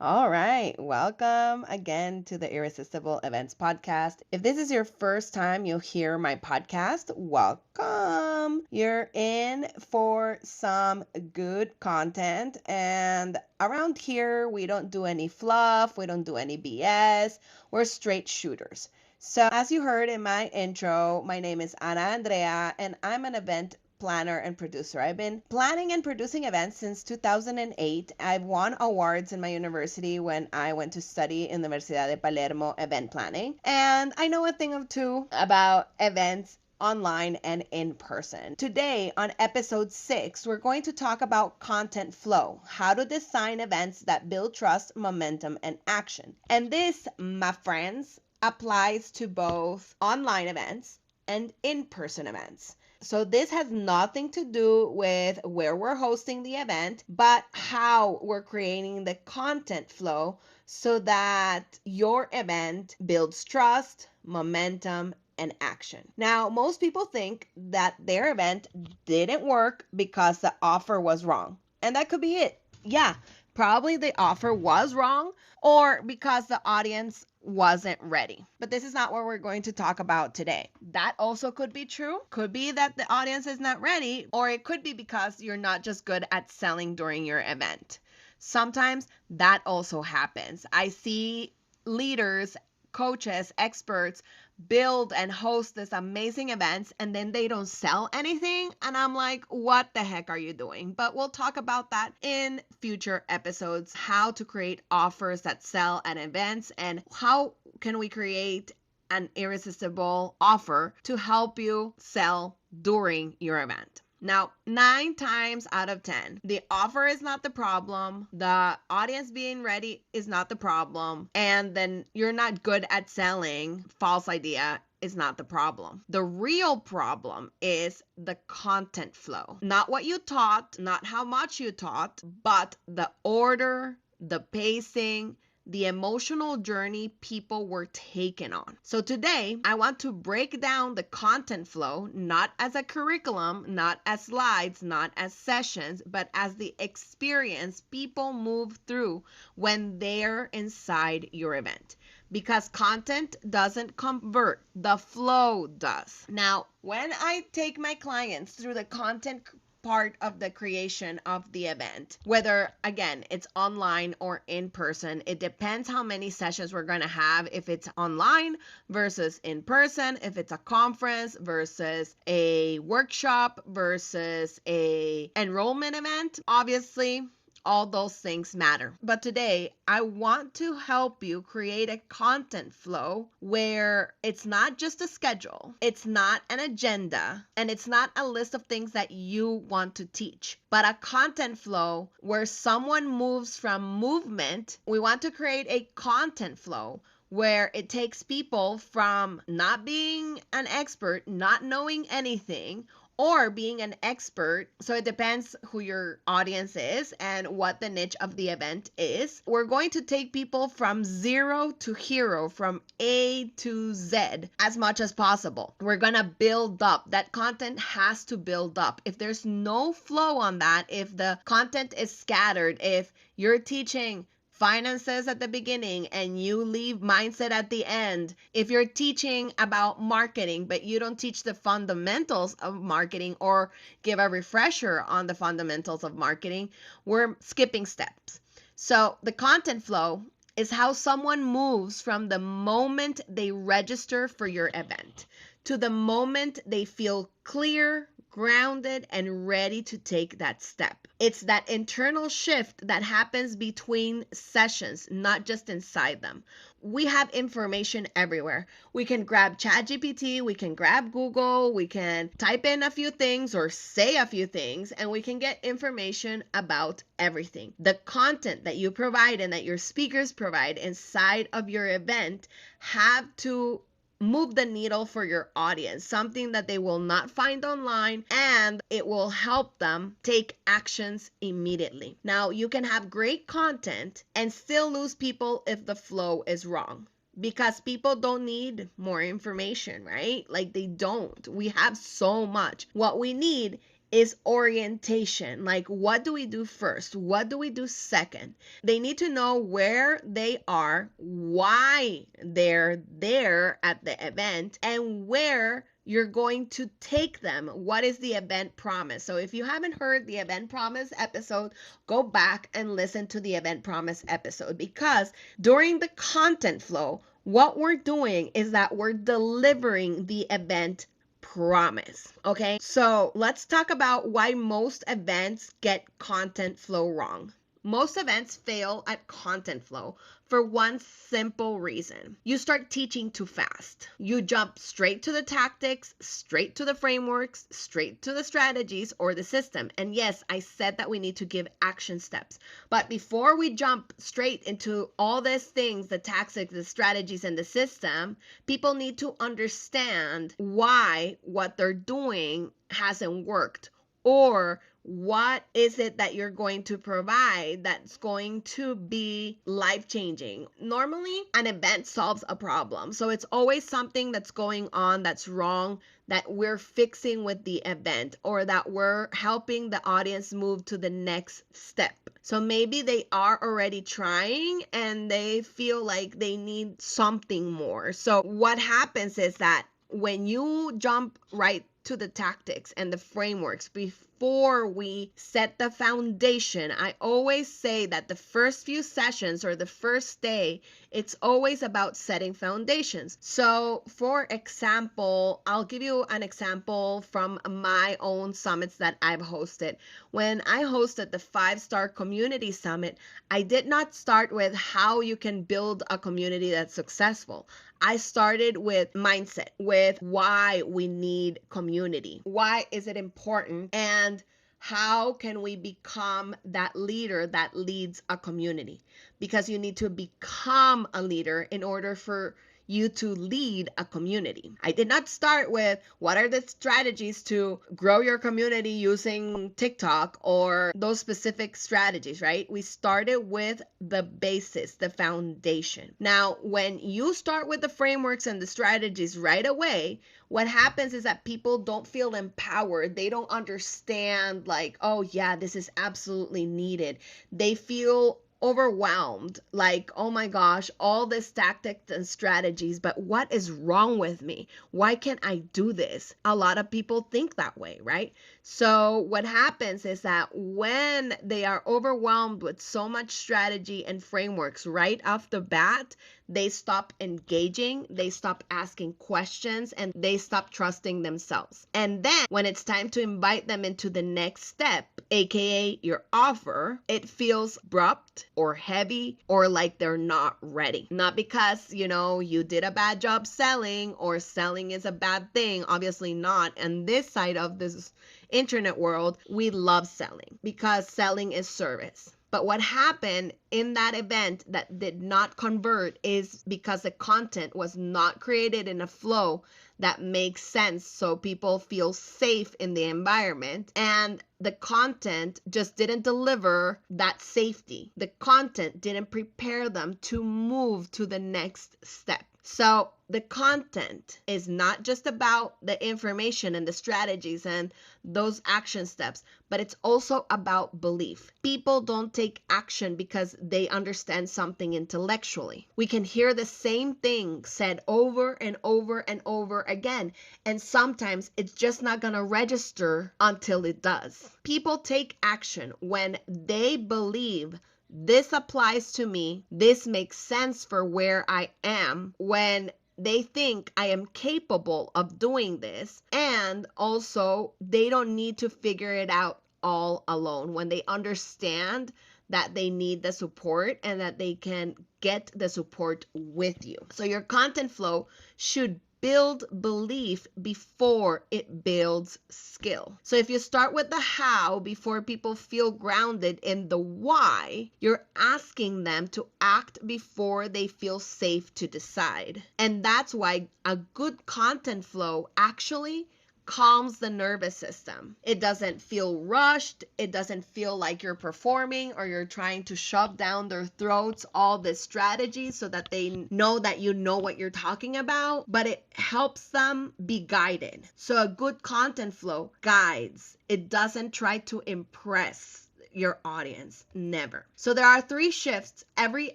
All right, welcome again to the Irresistible Events Podcast. If this is your first time you'll hear my podcast, welcome. You're in for some good content. And around here, we don't do any fluff, we don't do any BS, we're straight shooters. So, as you heard in my intro, my name is Andrea, and I'm an event planner and producer. I've been planning and producing events since 2008. I've won awards in my university when I went to study in the Universidad de Palermo event planning. And I know a thing or two about events online and in person. Today, on episode 6, we're going to talk about content flow, how to design events that build trust, momentum, and action. And this, my friends, applies to both online events and in-person events. So this has nothing to do with where we're hosting the event, but how we're creating the content flow so that your event builds trust, momentum, and action. Now, most people think that their event didn't work because the offer was wrong. And that could be it. Yeah, probably the offer was wrong or because the audience wasn't ready. But this is not what we're going to talk about today. That also could be true. Could be that the audience is not ready, or it could be because you're not just good at selling during your event. Sometimes that also happens. I see leaders, coaches, experts build and host this amazing events and then they don't sell anything, and I'm like, what the heck are you doing? But we'll talk about that in future episodes, how to create offers that sell at events and how can we create an irresistible offer to help you sell during your event. Now, 9 times out of 10, the offer is not the problem. The audience being ready is not the problem. And then you're not good at selling, false idea is not the problem. The real problem is the content flow. Not what you taught, not how much you taught, but the order, the pacing, the emotional journey people were taken on. So today, I want to break down the content flow, not as a curriculum, not as slides, not as sessions, but as the experience people move through when they're inside your event. Because content doesn't convert, the flow does. Now, when I take my clients through the content part of the creation of the event, whether again it's online or in person, it depends how many sessions we're going to have, if it's online versus in person, if it's a conference versus a workshop versus a enrollment event. Obviously all those things matter. But today, I want to help you create a content flow where it's not just a schedule, it's not an agenda, and it's not a list of things that you want to teach, but a content flow where someone moves from movement. We want to create a content flow where it takes people from not being an expert, not knowing anything, or being an expert. So it depends who your audience is and what the niche of the event is. We're going to take people from zero to hero, from A to Z as much as possible. We're going to build up. That content has to build up. If there's no flow on that, if the content is scattered, if you're teaching finances at the beginning and you leave mindset at the end, if you're teaching about marketing but you don't teach the fundamentals of marketing or give a refresher on the fundamentals of marketing, we're skipping steps. So the content flow is how someone moves from the moment they register for your event to the moment they feel clear, grounded, and ready to take that step. It's that internal shift that happens between sessions, not just inside them. We have information everywhere. We can grab ChatGPT, we can grab Google, we can type in a few things or say a few things, and we can get information about everything. The content that you provide and that your speakers provide inside of your event have to move the needle for your audience, something that they will not find online, and it will help them take actions immediately. Now, you can have great content and still lose people if the flow is wrong, because people don't need more information, right? Like, they don't. We have so much. What we need is orientation. Like, what do we do first? What do we do second? They need to know where they are, why they're there at the event, and where you're going to take them. What is the event promise? So if you haven't heard the event promise episode, go back and listen to the event promise episode, because during the content flow, what we're doing is that we're delivering the event promise. Okay, so let's talk about why most events get content flow wrong. Most events fail at content flow for one simple reason. You start teaching too fast. You jump straight to the tactics, straight to the frameworks, straight to the strategies or the system. And yes, I said that we need to give action steps. But before we jump straight into all these things, the tactics, the strategies, and the system, people need to understand why what they're doing hasn't worked, or what is it that you're going to provide that's going to be life-changing. Normally, an event solves a problem. So it's always something that's going on that's wrong that we're fixing with the event, or that we're helping the audience move to the next step. So maybe they are already trying and they feel like they need something more. So what happens is that when you jump right to the tactics and the frameworks before we set the foundation, I always say that the first few sessions or the first day, it's always about setting foundations. So for example, I'll give you an example from my own summits that I've hosted. When I hosted the 5-Star Community Summit, I did not start with how you can build a community that's successful. I started with mindset, with why we need community. Why is it important? And how can we become that leader that leads a community? Because you need to become a leader in order for you to lead a community. I did not start with what are the strategies to grow your community using TikTok or those specific strategies, right? We started with the basis, the foundation. Now, when you start with the frameworks and the strategies right away, what happens is that people don't feel empowered. They don't understand, like, oh yeah, this is absolutely needed. They feel overwhelmed, like, oh my gosh, all this tactics and strategies, but what is wrong with me? Why can't I do this? A lot of people think that way, right? So what happens is that when they are overwhelmed with so much strategy and frameworks right off the bat, they stop engaging, they stop asking questions, and they stop trusting themselves. And then when it's time to invite them into the next step, aka your offer, it feels abrupt or heavy, or like they're not ready. Not because, you did a bad job selling, or selling is a bad thing. Obviously not. And this side of this internet world, we love selling because selling is service. But what happened in that event that did not convert is because the content was not created in a flow that makes sense, so people feel safe in the environment, and the content just didn't deliver that safety. The content didn't prepare them to move to the next step. So the content is not just about the information and the strategies and those action steps, but it's also about belief. People don't take action because they understand something intellectually. We can hear the same thing said over and over and over again, and sometimes it's just not going to register until it does. People take action when they believe this applies to me, this makes sense for where I am, when they think I am capable of doing this, and also they don't need to figure it out all alone, when they understand that they need the support and that they can get the support with you. So your content flow should build belief before it builds skill. So if you start with the how before people feel grounded in the why, you're asking them to act before they feel safe to decide. And that's why a good content flow actually calms the nervous system. It doesn't feel rushed. It doesn't feel like you're performing or you're trying to shove down their throats all this strategy so that they know that you know what you're talking about, but it helps them be guided. So a good content flow guides. It doesn't try to impress your audience. Never. So there are 3 shifts every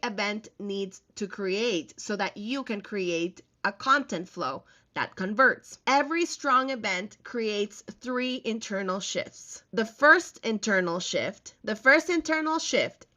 event needs to create so that you can create a content flow that converts. Every strong event creates 3 internal shifts. The first internal shift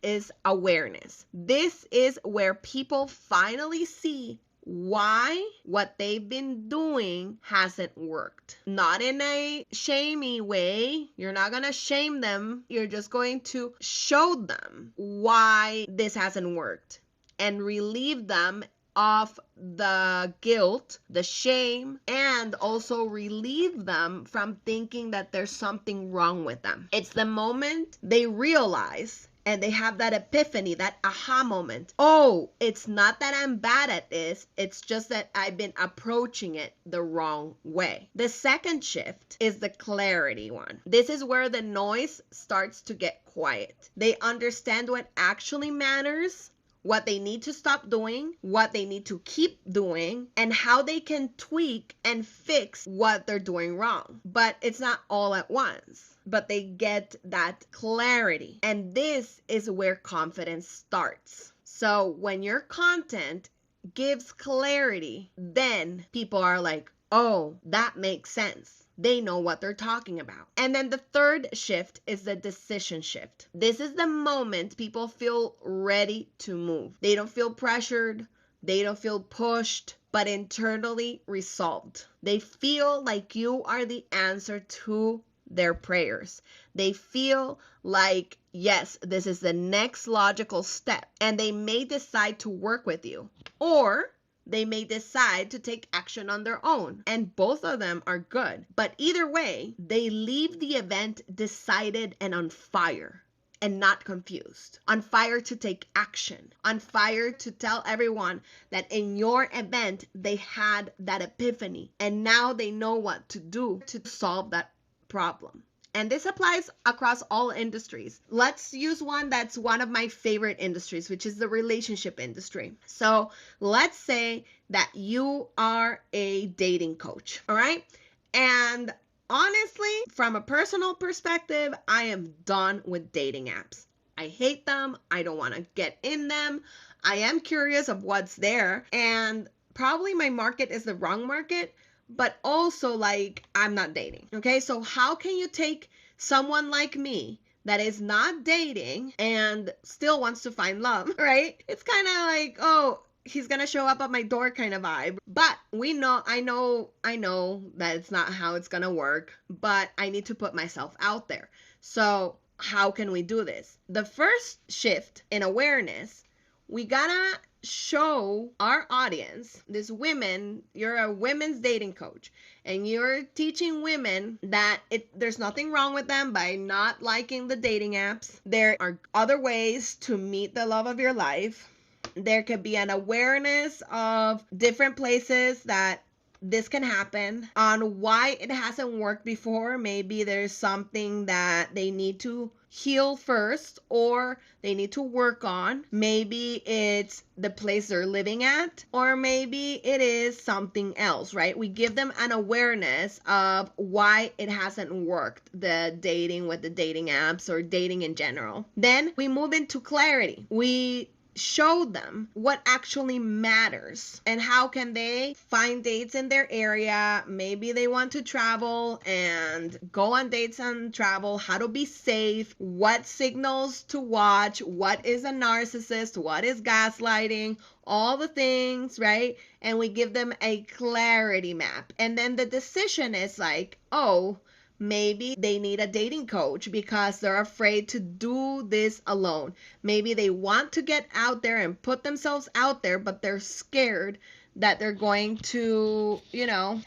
is awareness. This is where people finally see why what they've been doing hasn't worked. Not in a shamey way. You're not going to shame them. You're just going to show them why this hasn't worked and relieve them of the guilt, the shame, and also relieve them from thinking that there's something wrong with them. It's the moment they realize and they have that epiphany, that aha moment. Oh, it's not that I'm bad at this. It's just that I've been approaching it the wrong way. The second shift is the clarity one. This is where the noise starts to get quiet. They understand what actually matters, what they need to stop doing, what they need to keep doing, and how they can tweak and fix what they're doing wrong. But it's not all at once, but they get that clarity. And this is where confidence starts. So when your content gives clarity, then people are like, oh, that makes sense. They know what they're talking about. And then the third shift is the decision shift. This is the moment people feel ready to move. They don't feel pressured. They don't feel pushed, but internally resolved. They feel like you are the answer to their prayers. They feel like, yes, this is the next logical step. And they may decide to work with you, or they may decide to take action on their own, and both of them are good. But either way, they leave the event decided and on fire and not confused. On fire to take action. On fire to tell everyone that in your event, they had that epiphany and now they know what to do to solve that problem. And this applies across all industries. Let's use one that's one of my favorite industries, which is the relationship industry. So let's say that you are a dating coach, all right? And honestly, from a personal perspective, I am done with dating apps. I hate them. I don't want to get in them. I am curious of what's there. And probably my market is the wrong market, but also like I'm not dating. Okay, so how can you take someone like me that is not dating and still wants to find love, right? It's kind of like, oh, he's gonna show up at my door kind of vibe. But I know that it's not how it's gonna work, but I need to put myself out there. So how can we do this? The first shift in awareness, we gotta show our audience, this women, you're a women's dating coach, and you're teaching women that there's nothing wrong with them by not liking the dating apps. There are other ways to meet the love of your life. There could be an awareness of different places that this can happen, on why it hasn't worked before. Maybe there's something that they need to heal first, or they need to work on. Maybe it's the place they're living at, or maybe it is something else, right? We give them an awareness of why it hasn't worked, the dating with the dating apps or dating in general. Then we move into clarity. We show them what actually matters and how can they find dates in their area. Maybe they want to travel and go on dates and travel, how to be safe, what signals to watch, what is a narcissist, what is gaslighting, all the things, right? And we give them a clarity map. And then the decision is like, oh, maybe they need a dating coach because they're afraid to do this alone. Maybe they want to get out there and put themselves out there, but they're scared that they're going to,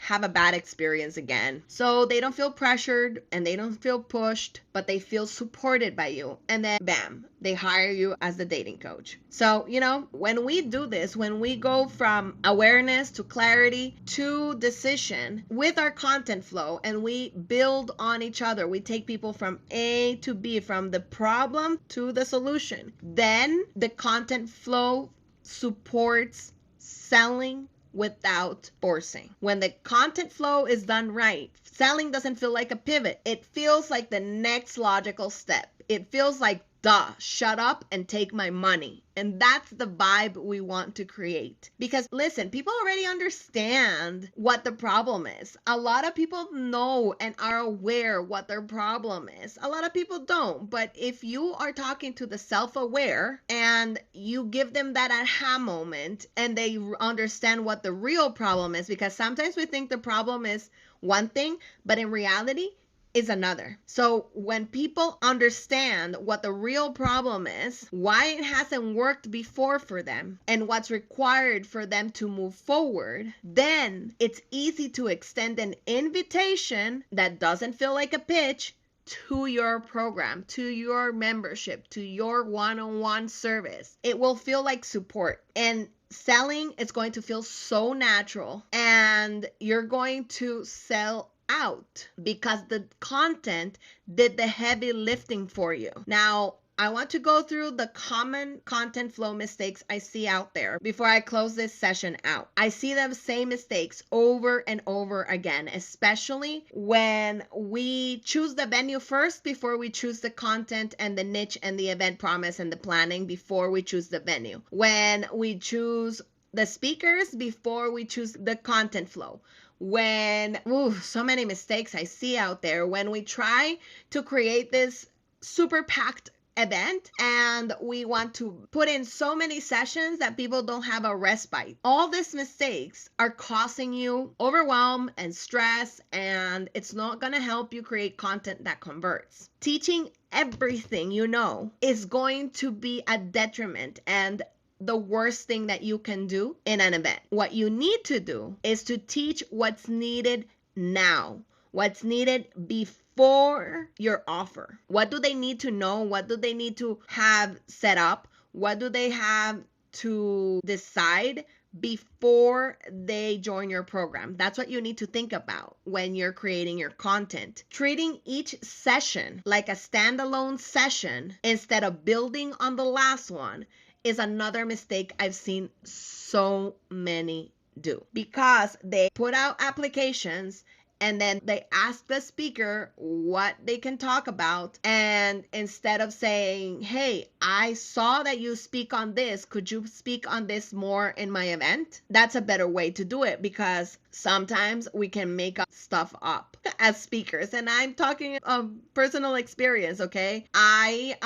have a bad experience again. So they don't feel pressured and they don't feel pushed, but they feel supported by you. And then bam, they hire you as the dating coach. So, when we do this, when we go from awareness to clarity to decision with our content flow and we build on each other, we take people from A to B, from the problem to the solution, then the content flow supports selling without forcing. When the content flow is done right, selling doesn't feel like a pivot. It feels like the next logical step. It feels like, duh, shut up and take my money. And that's the vibe we want to create. Because listen, people already understand what the problem is. A lot of people know and are aware what their problem is. A lot of people don't. But if you are talking to the self-aware and you give them that aha moment and they understand what the real problem is, because sometimes we think the problem is one thing, but in reality, is another. So when people understand what the real problem is, why it hasn't worked before for them, and what's required for them to move forward, then it's easy to extend an invitation that doesn't feel like a pitch to your program, to your membership, to your one-on-one service. It will feel like support. And selling is going to feel so natural, and you're going to sell out because the content did the heavy lifting for you. Now, I want to go through the common content flow mistakes I see out there before I close this session out. I see the same mistakes over and over again, especially when we choose the venue first before we choose the content and the niche and the event promise and the planning before we choose the venue. When we choose the speakers before we choose the content flow. So many mistakes I see out there when we try to create this super packed event and we want to put in so many sessions that people don't have a respite. All these mistakes are causing you overwhelm and stress, and it's not going to help you create content that converts. Teaching everything you know is going to be a detriment and the worst thing that you can do in an event. What you need to do is to teach what's needed now, what's needed before your offer. What do they need to know? What do they need to have set up? What do they have to decide before they join your program? That's what you need to think about when you're creating your content. Treating each session like a standalone session instead of building on the last one is another mistake I've seen so many do, because they put out applications and then they ask the speaker what they can talk about, and instead of saying, hey, I saw that you speak on this, could you speak on this more in my event? That's a better way to do it, because sometimes we can make up stuff up as speakers, and I'm talking of personal experience. Okay, I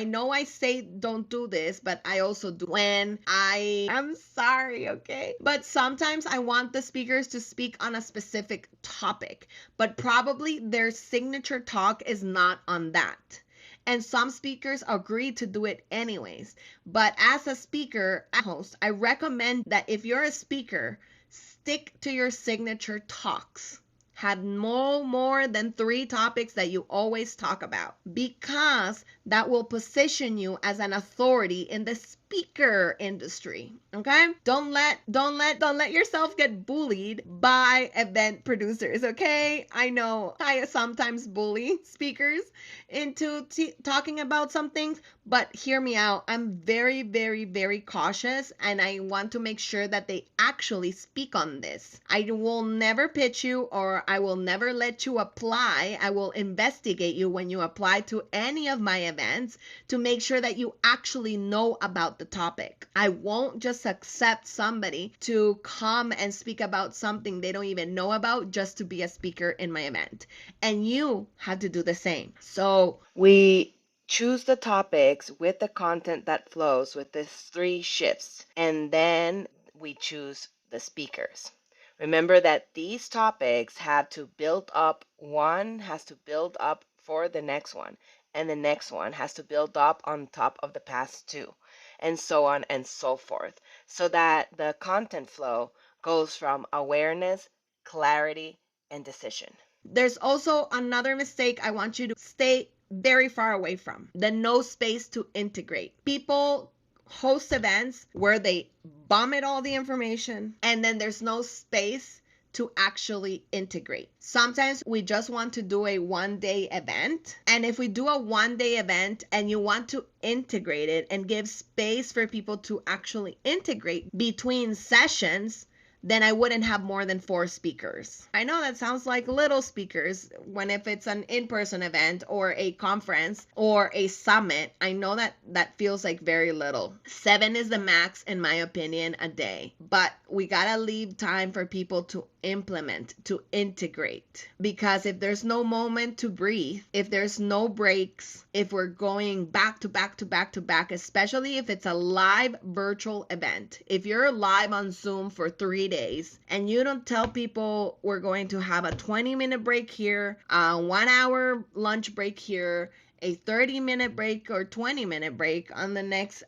know I say don't do this, but I also do when I'm sorry, okay, but sometimes I want the speakers to speak on a specific topic, but probably their signature talk is not on that. And some speakers agree to do it anyways. But as a speaker, as a host, I recommend that if you're a speaker, stick to your signature talks. Have no more than 3 topics that you always talk about, because that will position you as an authority in the speaker industry. Okay? Don't let yourself get bullied by event producers. Okay? I know I sometimes bully speakers into talking about some things, but hear me out. I'm very, very, very cautious, and I want to make sure that they actually speak on this. I will never pitch you, or I will never let you apply. I will investigate you when you apply to any of my events to make sure that you actually know about the topic. I won't just accept somebody to come and speak about something they don't even know about just to be a speaker in my event. And you have to do the same. So we choose the topics with the content that flows with these 3 shifts, and then we choose the speakers. Remember that these topics have to build up. One has to build up for the next one, and the next one has to build up on top of the past 2. and so on and so forth, so that the content flow goes from awareness, clarity, and decision. There's also another mistake I want you to stay very far away from: the no space to integrate. People host events where they vomit all the information and then there's no space to actually integrate. Sometimes we just want to do a one-day event. And if we do a one-day event and you want to integrate it and give space for people to actually integrate between sessions, then I wouldn't have more than 4 speakers. I know that sounds like little speakers when if it's an in-person event or a conference or a summit, I know that feels like very little. 7 is the max in my opinion a day, but we gotta leave time for people to implement, to integrate. Because if there's no moment to breathe, if there's no breaks, if we're going back to back to back to back, especially if it's a live virtual event, if you're live on Zoom for 3 days and you don't tell people we're going to have a 20-minute break here, a 1 hour lunch break here, a 30-minute break or 20-minute break on the next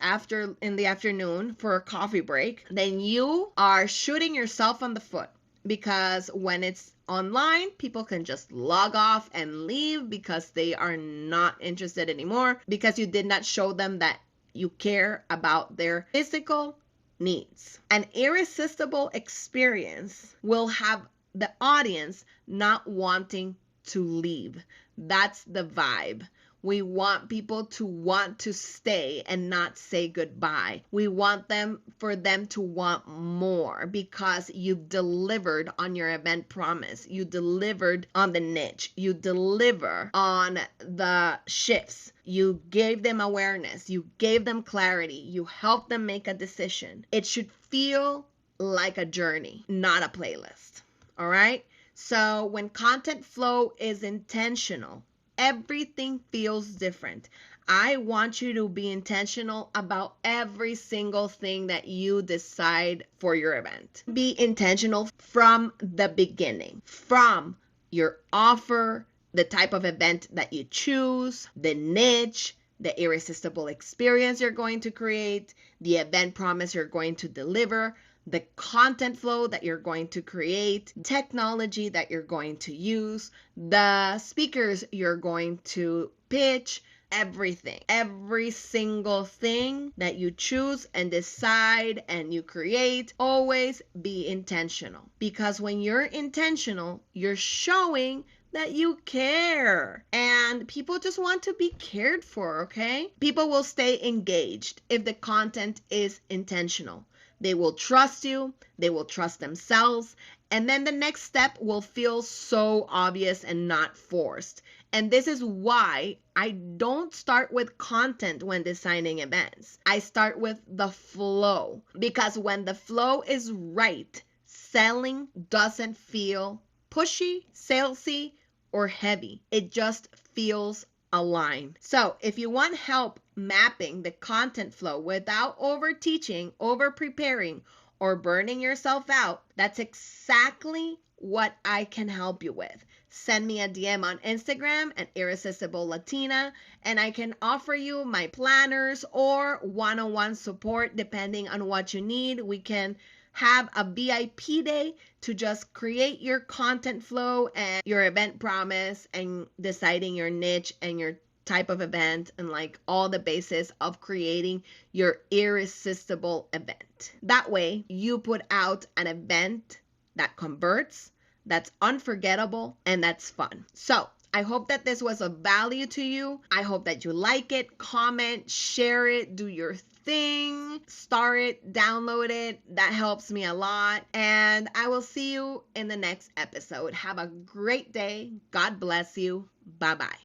in the afternoon for a coffee break, then you are shooting yourself on the foot. Because when it's online, people can just log off and leave because they are not interested anymore, because you did not show them that you care about their physical needs. An irresistible experience will have the audience not wanting to leave. That's the vibe. We want people to want to stay and not say goodbye. We want for them to want more because you've delivered on your event promise. You delivered on the niche. You deliver on the shifts. You gave them awareness. You gave them clarity. You helped them make a decision. It should feel like a journey, not a playlist. All right? So when content flow is intentional, everything feels different. I want you to be intentional about every single thing that you decide for your event. Be intentional from the beginning, from your offer, the type of event that you choose, the niche, the irresistible experience you're going to create, the event promise you're going to deliver, the content flow that you're going to create, technology that you're going to use, the speakers you're going to pitch, everything. Every single thing that you choose and decide and you create, always be intentional. Because when you're intentional, you're showing that you care. And people just want to be cared for, okay? People will stay engaged if the content is intentional. They will trust you, they will trust themselves, and then the next step will feel so obvious and not forced. And this is why I don't start with content when designing events. I start with the flow, because when the flow is right, selling doesn't feel pushy, salesy, or heavy. It just feels aligned. So if you want help mapping the content flow without over teaching, over preparing, or burning yourself out, that's exactly what I can help you with. Send me a DM on Instagram at Irresistible Latina, and I can offer you my planners or one-on-one support depending on what you need. We can have a VIP day to just create your content flow and your event promise and deciding your niche and your type of event and like all the basis of creating your irresistible event. That way you put out an event that converts, that's unforgettable, and that's fun. So I hope that this was of value to you. I hope that you like it, comment, share it, do your thing, star it, download it. That helps me a lot. And I will see you in the next episode. Have a great day. God bless you. Bye-bye.